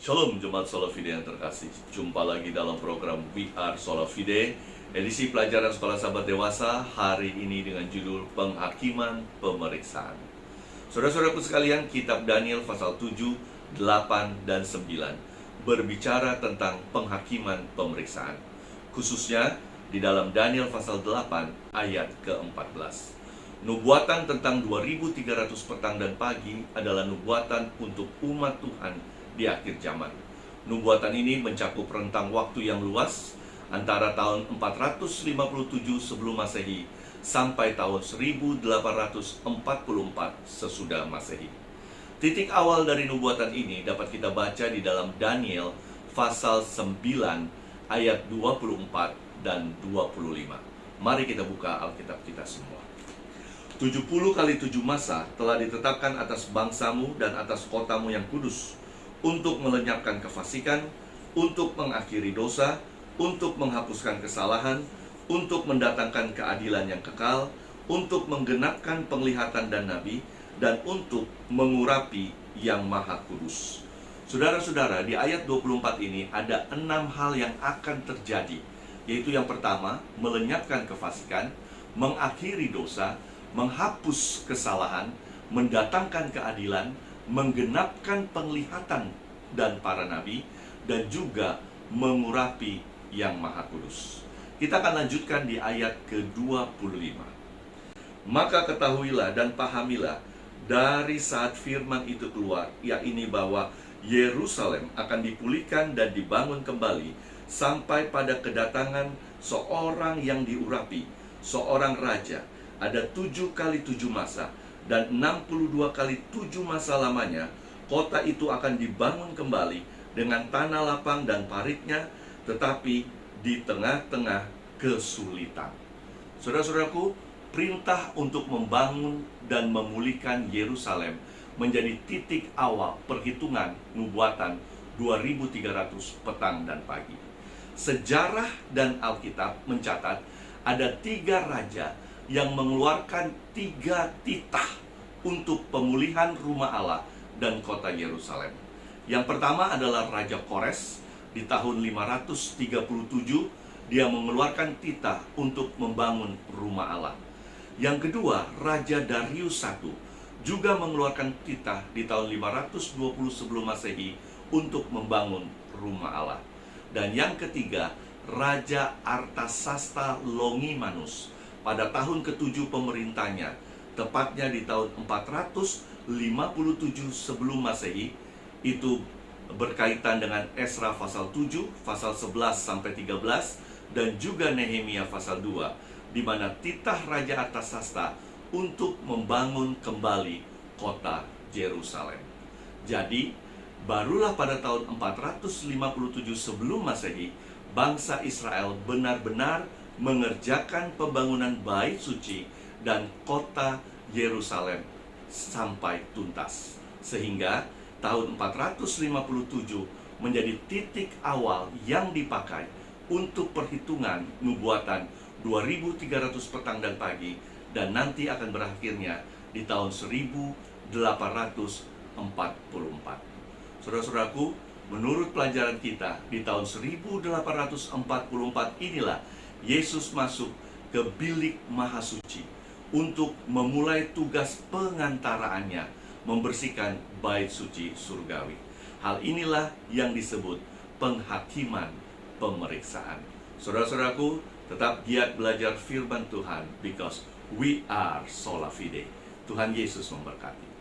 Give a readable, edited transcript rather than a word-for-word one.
Shalom Jemaat Sola Fide yang terkasih. Jumpa lagi dalam program We Are Sola Fide, edisi pelajaran Sekolah Sahabat Dewasa, hari ini dengan judul Penghakiman Pemeriksaan. Saudara-saudaraku sekalian, kitab Daniel pasal 7, 8, dan 9 berbicara tentang penghakiman pemeriksaan, khususnya di dalam Daniel pasal 8 ayat ke-14. Nubuatan tentang 2300 petang dan pagi adalah nubuatan untuk umat Tuhan di akhir zaman. Nubuatan ini mencakup rentang waktu yang luas antara tahun 457 sebelum Masehi sampai tahun 1844 sesudah Masehi. Titik awal dari nubuatan ini dapat kita baca di dalam Daniel pasal 9 ayat 24 dan 25. Mari kita buka Alkitab kita semua. 70 kali 7 masa telah ditetapkan atas bangsamu dan atas kotamu yang kudus, untuk melenyapkan kefasikan, untuk mengakhiri dosa, untuk menghapuskan kesalahan, untuk mendatangkan keadilan yang kekal, untuk menggenapkan penglihatan dan nabi, dan untuk mengurapi yang maha kudus. Saudara-saudara, di ayat 24 ini ada 6 hal yang akan terjadi, yaitu yang pertama, melenyapkan kefasikan, mengakhiri dosa, menghapus kesalahan, mendatangkan keadilan, menggenapkan penglihatan dan para nabi, dan juga mengurapi yang maha kudus. Kita akan lanjutkan di ayat ke-25. Maka ketahuilah dan pahamilah dari saat firman itu keluar, yakni bahwa Yerusalem akan dipulihkan dan dibangun kembali sampai pada kedatangan seorang yang diurapi, seorang raja. Ada 7 kali 7 masa dan 62 kali 7 masa lamanya. Kota itu akan dibangun kembali dengan tanah lapang dan paritnya, tetapi di tengah-tengah kesulitan. Saudara-saudaraku, perintah untuk membangun dan memulihkan Yerusalem menjadi titik awal perhitungan nubuatan 2300 petang dan pagi. Sejarah dan Alkitab mencatat ada 3 raja yang mengeluarkan 3 titah untuk pemulihan rumah Allah dan kota Yerusalem. Yang pertama adalah Raja Kores. Di tahun 537 dia mengeluarkan titah untuk membangun rumah Allah. Yang kedua, Raja Darius I juga mengeluarkan titah di tahun 520 sebelum Masehi untuk membangun rumah Allah. Dan yang ketiga, Raja Artasasta Longimanus pada tahun ke-7 pemerintahnya, tepatnya di tahun 457 sebelum Masehi, itu berkaitan dengan Esra pasal 7, pasal 11 sampai 13, dan juga Nehemia pasal 2, di mana titah Raja Artasasta untuk membangun kembali kota Yerusalem. Jadi, barulah pada tahun 457 sebelum Masehi, bangsa Israel benar-benar mengerjakan pembangunan bait suci dan kota Yerusalem sampai tuntas. Sehingga tahun 457 menjadi titik awal yang dipakai untuk perhitungan nubuatan 2300 petang dan pagi, dan nanti akan berakhirnya di tahun 1844. Saudara-saudaraku, menurut pelajaran kita di tahun 1844 inilah Yesus masuk ke bilik maha suci untuk memulai tugas pengantaraannya, membersihkan bait suci surgawi. Hal inilah yang disebut penghakiman pemeriksaan. Saudara-saudaraku, tetap giat belajar firman Tuhan, because we are sola fide. Tuhan Yesus memberkati.